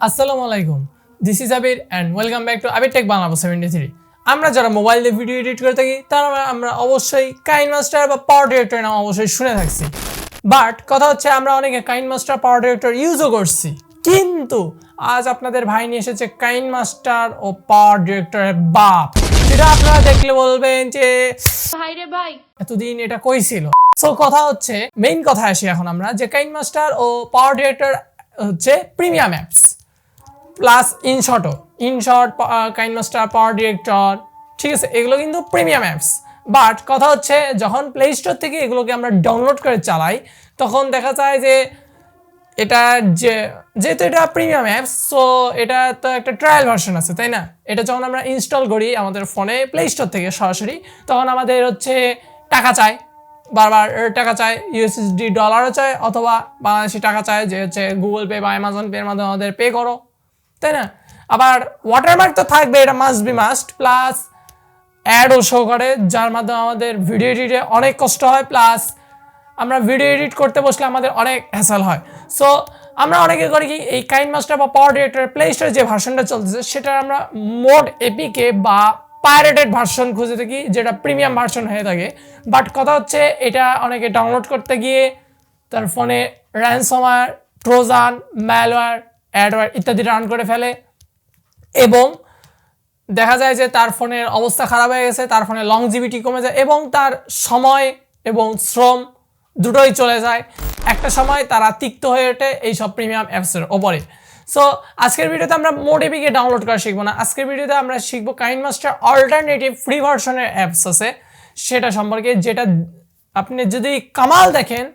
আসসালামু আলাইকুম, this is Abir and welcome back to Abir tech Bangla 73। আমরা যারা মোবাইল দিয়ে ভিডিও এডিট করে থাকি তারা আমরা অবশ্যই কাইনমাস্টার বা পাওয়ার ডিরেক্টর নাম অবশ্যই শুনে থাকছি। বাট কথা হচ্ছে আমরা অনেকে কাইনমাস্টার পাওয়ার ডিরেক্টর ইউজও করছি, কিন্তু আজ আপনাদের ভাই নিয়ে এসেছে কাইনমাস্টার ও পাওয়ার ডিরেক্টরের বাপ, যেটা আপনারা দেখলে বলবেন যে ভাই রে ভাই এতদিন এটা কই ছিল। সো কথা হচ্ছে, মেইন কথা আসি এখন আমরা যে কাইনমাস্টার ও পাওয়ার ডিরেক্টর হচ্ছে premium apps plus InShot KineMaster PowerDirector, ঠিক আছে, এগুলো কিন্তু প্রিমিয়াম অ্যাপস। বাট কথা হচ্ছে যখন প্লে স্টোর থেকে এগুলোকে আমরা ডাউনলোড করে চালাই তখন দেখা যায় যে এটা যেহেতু এটা প্রিমিয়াম অ্যাপস, সো এটা তো একটা ট্রায়াল ভার্সন আছে, তাই না? এটা যখন আমরা ইনস্টল করি আমাদের ফোনে প্লে স্টোর থেকে সরাসরি, তখন আমাদের হচ্ছে টাকা চায়, বারবার টাকা চায়, ইউএসডি ডলারও চায় অথবা বাংলাদেশি টাকা চায়, যে হচ্ছে গুগল পে বা অ্যামাজন পের মাধ্যমে আমাদের পে করো, তাই না? আবার ওয়াটারমার্ক তো থাকবে, এটা মাস্ট বি মাস্ট, প্লাস অ্যাডও শো করে, যার মাধ্যমে আমাদের ভিডিও এডিটে অনেক কষ্ট হয়, প্লাস আমরা ভিডিও এডিট করতে বসলে আমাদের অনেক হ্যাসেল হয়। সো আমরা অনেকে করি কি, এই কাইনমাস্টার বা পাওয়ার ডিরেক্টরের প্লে স্টোরে যে ভার্সনটা চলতেছে সেটা আমরা মোড এপিকে বা পাইরেটেড ভার্সন খুঁজে থাকি, যেটা প্রিমিয়াম ভার্সন হয়ে থাকে। বাট কথা হচ্ছে এটা অনেকে ডাউনলোড করতে গিয়ে তার ফোনে র্যানসমওয়্যার, ট্রোজান, ম্যালওয়্যার, অ্যাডওয়্যার ইত্যাদি রান করে ফেলে এবং দেখা যায় যে তার ফোনের অবস্থা খারাপ হয়ে গেছে, তার ফোনের লংজিভিটি কমে যায় এবং তার সময় এবং শ্রম দুটোই চলে যায়। একটা সময় তারা তিক্ত হয়ে ওঠে এইসব প্রিমিয়াম অ্যাপসের ওপরে। সো আজকের ভিডিওতে আমরা মোড এপিকে ডাউনলোড করা শিখবো না, আজকের ভিডিওতে আমরা শিখবো কাইনমাস্টার অল্টারনেটিভ ফ্রি ভার্সনের অ্যাপস আছে সেটা সম্পর্কে, যেটা আপনি যদি কামাল দেখেন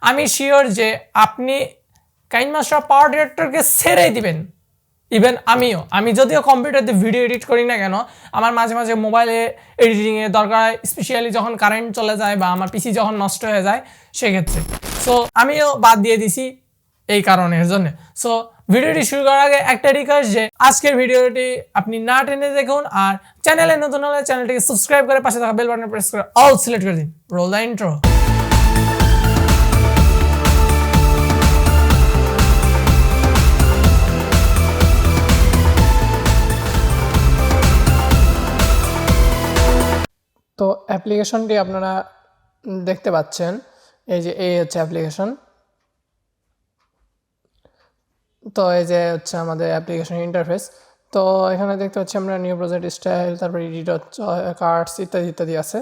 আমি শিওর যে আপনি কাইনমাস্টার পাওয়ার ডিরেক্টরকে ছেড়েই দিবেন। ইভেন আমি যদিও কম্পিউটারে ভিডিও এডিট করি না কেন, আমার মাঝে মাঝে মোবাইলে এডিটিংয়ের দরকার হয়, স্পেশালি যখন কারেন্ট চলে যায় বা আমার পিসি যখন নষ্ট হয়ে যায় সেক্ষেত্রে। সো আমিও বাদ দিয়ে দিছি এই কারণের জন্য। সো ভিডিওটি শুরু করার আগে একটা রিকোয়েস্ট যে আজকের ভিডিওটি আপনি না টেনে দেখুন, আর চ্যানেলে নতুন হলে চ্যানেলটিকে সাবস্ক্রাইব করে পাশে থাকা বেল বাটন প্রেস করে অল সিলেক্ট করে দিন। Role the intro. তো অ্যাপ্লিকেশনটি আপনারা দেখতে পাচ্ছেন, এই যে এই হচ্ছে অ্যাপ্লিকেশন। তো এই যে হচ্ছে আমাদের অ্যাপ্লিকেশন ইন্টারফেস। তো এখানে দেখতে পাচ্ছি আমরা নিউ প্রজেক্ট স্টাইল, তারপরে এডিটর, কার্ডস ইত্যাদি ইত্যাদি আছে।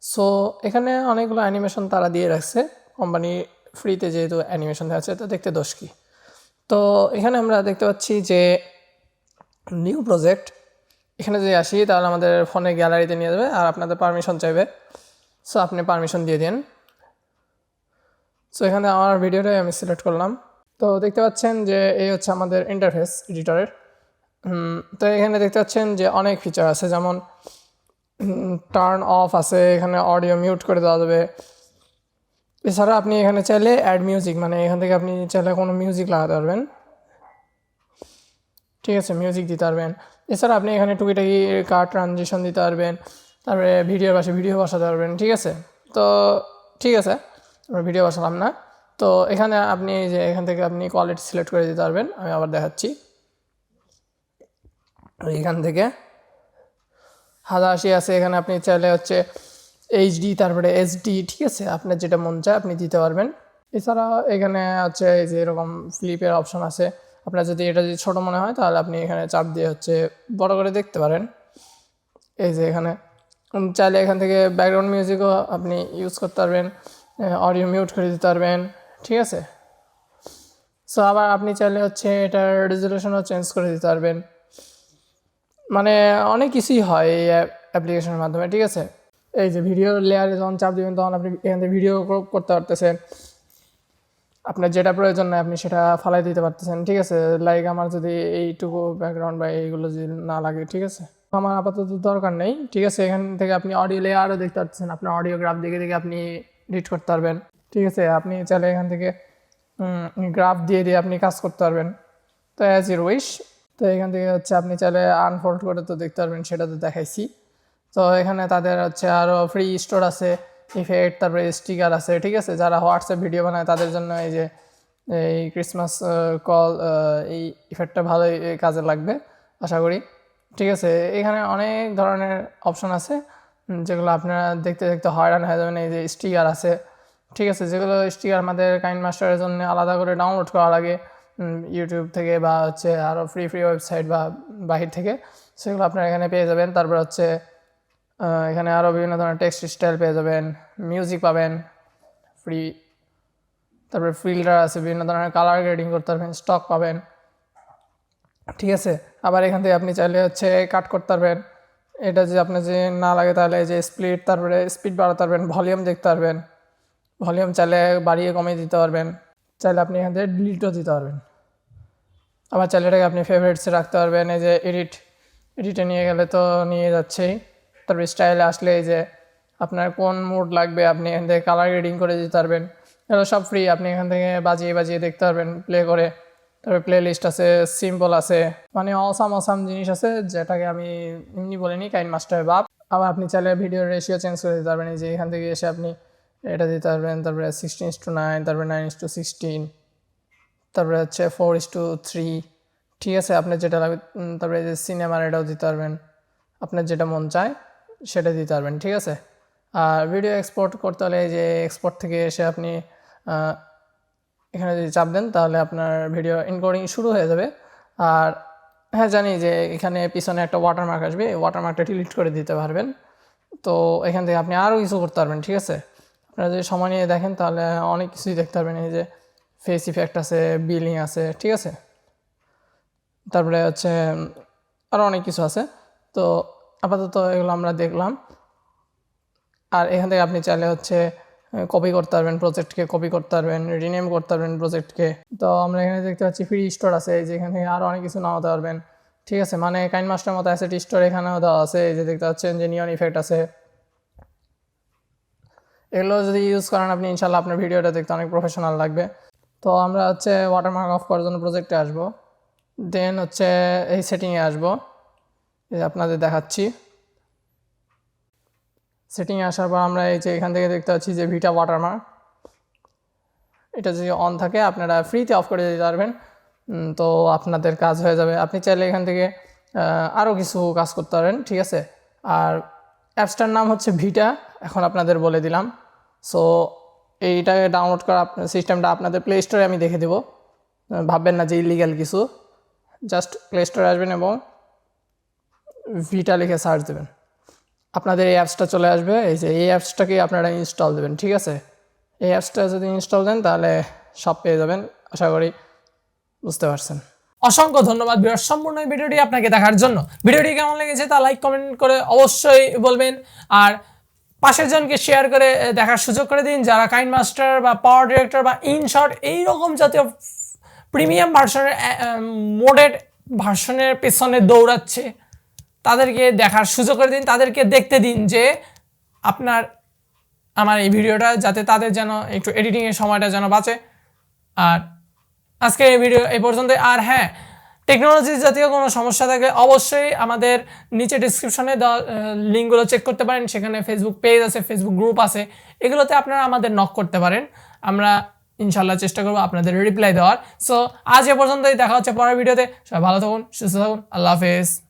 সো এখানে অনেকগুলো অ্যানিমেশন তারা দিয়ে রাখছে, কোম্পানি ফ্রিতে যেহেতু অ্যানিমেশন আছে তো দেখতে দোষ কি। তো এখানে আমরা দেখতে পাচ্ছি যে নিউ প্রজেক্ট, এখানে যদি আসি তাহলে আমাদের ফোনে গ্যালারিতে নিয়ে যাবে আর আপনাদের পারমিশন চাইবে। সো আপনি পারমিশন দিয়ে দিন। সো এখানে আমার ভিডিওটাই আমি সিলেক্ট করলাম। তো দেখতে পাচ্ছেন যে এই হচ্ছে আমাদের ইন্টারফেস এডিটরের। তো এখানে দেখতে পাচ্ছেন যে অনেক ফিচার আছে, যেমন টার্ন অফ আছে, এখানে অডিও মিউট করে দেওয়া যাবে। এছাড়া আপনি এখানে চাইলে অ্যাড মিউজিক, মানে এখান থেকে আপনি চাইলে কোনো মিউজিক লাগাতে পারবেন, ঠিক আছে, মিউজিক দিতে পারবেন। এছাড়া আপনি এখানে টুকিটাকি কার ট্রানজিশন দিতে পারবেন, তারপরে ভিডিওর পাশে ভিডিও বসাতে পারবেন, ঠিক আছে। তো ঠিক আছে, আমরা ভিডিও বসালাম না। তো এখানে আপনি যে এখান থেকে আপনি কোয়ালিটি সিলেক্ট করে দিতে পারবেন, আমি আবার দেখাচ্ছি। এখান থেকে 1080 আছে, এখানে আপনি চাইলে হচ্ছে এইচডি, তারপরে এসডি, ঠিক আছে, আপনার যেটা মন চায় আপনি দিতে পারবেন। এছাড়া এখানে হচ্ছে এই যে এরকম ফ্লিপের অপশন আছে, আপনার যদি এটা যদি ছোটো মনে হয় তাহলে আপনি এখানে চাপ দিয়ে হচ্ছে বড় করে দেখতে পারেন। এই যে এখানে চাইলে এখান থেকে ব্যাকগ্রাউন্ড মিউজিকও আপনি ইউজ করতে পারবেন, অডিও মিউট করে দিতে পারবেন, ঠিক আছে। সো আবার আপনি চাইলে হচ্ছে এটার রেজলিউশনও চেঞ্জ করে দিতে পারবেন, মানে অনেক কিছুই হয় এই অ্যাপ্লিকেশনের মাধ্যমে, ঠিক আছে। এই যে ভিডিও লেয়ারে যখন চাপ দেবেন তখন আপনি এখান থেকে ভিডিও ক্রপ করতে পারতেছেন, আপনার যেটা প্রয়োজন নয় আপনি সেটা ফালাই দিতে পারতেছেন, ঠিক আছে। লাইক আমার যদি এইটুকু ব্যাকগ্রাউন্ড বা এইগুলো যদি না লাগে, ঠিক আছে, আমার আপাতত দরকার নেই, ঠিক আছে। এখান থেকে আপনি অডিও লেয়ারও দেখতে পাচ্ছেন, আপনার অডিওগ্রাফ দেখে দেখে আপনি এডিট করতে পারবেন, ঠিক আছে। আপনি চাইলে এখান থেকে গ্রাফ দিয়ে দিয়ে আপনি কাজ করতে পারবেন, তো অ্যাজ ইউর উইশ। তো এখান থেকে হচ্ছে আপনি চাইলে আনফোল্ড করে তো দেখতে পারবেন, সেটা তো দেখাইছি। তো এখানে তাদের হচ্ছে আরও ফ্রি স্টোর আছে, ইফেক্ট, তারপরে স্টিকার আছে, ঠিক আছে। যারা হোয়াটসঅ্যাপ ভিডিও বানায় তাদের জন্য এই যে এই ক্রিসমাস কল এই ইফেক্টটা ভালোই কাজে লাগবে আশা করি। ঠিক আছে, এখানে অনেক ধরনের অপশন আছে যেগুলো আপনারা দেখতে দেখতে হয়রান হয়ে যাবেন। এই যে স্টিকার আছে, ঠিক আছে, যেগুলো স্টিকার আমাদের কাইনমাস্টারের জন্য আলাদা করে ডাউনলোড করা লাগে ইউটিউব থেকে বা হচ্ছে আরও ফ্রি ওয়েবসাইট বা বাহির থেকে, সেগুলো আপনারা এখানে পেয়ে যাবেন। তারপর হচ্ছে এখানে আরও বিভিন্ন ধরনের টেক্সট স্টাইল পেয়ে যাবেন, মিউজিক পাবেন ফ্রি, তারপরে ফিল্টার আছে, বিভিন্ন ধরনের কালার গ্রেডিং করতে পারবেন, স্টক পাবেন। ঠিক আছে, আবার এখান থেকে আপনি চাইলে হচ্ছে কাট করতে পারবেন। এটা যে আপনার যে না লাগে তাহলে যে স্প্লিট, তারপরে স্পিড বাড়াতে পারবেন, ভলিউম দেখতে পারবেন, ভলিউম চাইলে বাড়িয়ে কমিয়ে দিতে পারবেন, চাইলে আপনি এখান থেকে ডিলিটও দিতে পারবেন। আবার চাইলে এটাকে আপনি ফেভারিটসে রাখতে পারবেন। এই যে এডিটে নিয়ে গেলে তো নিয়ে যাচ্ছেই। তারপরে স্টাইলে আসলে এই যে আপনার কোন মুড লাগবে আপনি এখান থেকে কালার গ্রেডিং করে দিতে পারবেন। এগুলো সব ফ্রি, আপনি এখান থেকে বাজিয়ে দেখতে পারবেন প্লে করে। তারপরে প্লে লিস্ট আছে, সিম্বল আছে, মানে অসাম জিনিস আছে যেটাকে আমি এমনি বলিনি, কাইনমাস্টার বাপ। আবার আপনি চাইলে ভিডিওর রেশিও চেঞ্জ করে দিতে পারবেন। এই যে এখান থেকে এসে আপনি এটা দিতে পারবেন, তারপরে 16:9, তারপরে 9:16, তারপরে হচ্ছে 4:3। ঠিক আছে, আপনার যেটা লাগবে। তারপরে এই যে সিনেমার এটাও দিতে পারবেন, আপনার যেটা মন চায় সেটা দিতে পারবেন। ঠিক আছে, আর ভিডিও এক্সপোর্ট করতে হলে এই যে এক্সপোর্ট থেকে এসে আপনি এখানে যদি চাপ দেন তাহলে আপনার ভিডিও এনকোডিং শুরু হয়ে যাবে। আর হ্যাঁ, জানি যে এখানে পিছনে একটা ওয়াটারমার্ক আসবে, এই ওয়াটারমার্কটা ডিলিট করে দিতে পারবেন। তো এখান থেকে আপনি আরও কিছু করতে পারবেন। ঠিক আছে, আপনারা যদি সময় নিয়ে দেখেন তাহলে অনেক কিছুই দেখতে পারবেন। এই যে ফেস ইফেক্ট আছে, বিলিং আছে, ঠিক আছে, তারপরে হচ্ছে আরও অনেক কিছু আছে। তো আপাতত এগুলো আমরা দেখলাম। আর এখান থেকে আপনি চাইলে হচ্ছে কপি করতে পারবেন, প্রজেক্টকে কপি করতে পারবেন, রিনেম করতে পারবেন প্রজেক্টকে। তো আমরা এখানে দেখতে পাচ্ছি ফ্রি স্টোর আছে, এই যে এখান থেকে আরও অনেক কিছু নামাতে পারবেন। ঠিক আছে, মানে কাইনমাস্টার মতো অ্যাসেট স্টোর এখানেও দেওয়া আছে। এই যে দেখতে পাচ্ছেন যে নিয়ন ইফেক্ট আছে। এগুলো যদি ইউজ করেন আপনি, ইনশাল্লাহ আপনার ভিডিওটা দেখতে অনেক প্রফেশনাল লাগবে। তো আমরা হচ্ছে ওয়াটারমার্ক অফ করার জন্য প্রজেক্টে আসবো, দেন হচ্ছে এই সেটিংয়ে আসবো, এই আপনাদের দেখাচ্ছি। সেটিংয়ে আসার পর আমরা এই যে এখান থেকে দেখতে পাচ্ছি যে ভিটা ওয়াটারমার্ক, এটা যদি অন থাকে আপনারা ফ্রিতে অফ করে দিতে পারবেন। তো আপনাদের কাজ হয়ে যাবে। আপনি চাইলে এখান থেকে আরও কিছু কাজ করতে পারেন। ঠিক আছে, আর অ্যাপসটার নাম হচ্ছে ভিটা, এখন আপনাদের বলে দিলাম। সো এইটাকে ডাউনলোড করা সিস্টেমটা আপনাদের প্লে স্টোরে আমি দেখে দেবো, ভাববেন না যে ইলিগ্যাল কিছু। জাস্ট প্লে স্টোরে আসবেন এবং ভিটা লিখে সার্চ দেবেন, আপনাদের এই অ্যাপসটা চলে আসবে। এই যে এই অ্যাপসটাকে আপনারা ইনস্টল দেবেন। ঠিক আছে, এই অ্যাপসটা যদি ইনস্টল দেন তাহলে সব পেয়ে যাবেন, আশা করি বুঝতে পারছেন। অসংখ্য ধন্যবাদ ভিউয়ার্স সম্পূর্ণ ভিডিওটি আপনাকে দেখার জন্য। ভিডিওটি কেমন লেগেছে তা লাইক কমেন্ট করে অবশ্যই বলবেন, আর পাশের জনকে শেয়ার করে দেখার সুযোগ করে দিন যারা কাইনমাস্টার বা পাওয়ার ডিরেক্টর বা ইনশট এইরকম জাতীয় প্রিমিয়াম ভার্সনের মোডেড ভার্সনের পেছনে দৌড়াচ্ছে, তাদেরকে দেখার সুযোগ করে দিন, তাদেরকে দেখতে দিন যে আপনার আমার এই ভিডিওটা, যাতে তাদের যেন একটু এডিটিংয়ের সময়টা যেন বাঁচে। আর আজকের এই ভিডিও এই পর্যন্ত। আর হ্যাঁ, টেকনোলজি জাতীয় কোনো সমস্যা থাকলে অবশ্যই আমাদের নিচে ডিসক্রিপশনে দেওয়া লিঙ্কগুলো চেক করতে পারেন, সেখানে ফেসবুক পেজ আছে, ফেসবুক গ্রুপ আছে, এগুলোতে আপনারা আমাদের নক করতে পারেন। আমরা ইনশাল্লাহ চেষ্টা করবো আপনাদের রিপ্লাই দেওয়ার। সো আজ এ পর্যন্তই, দেখা হচ্ছে পরের ভিডিওতে। সবাই ভালো থাকুন, সুস্থ থাকুন, আল্লাহ হাফেজ।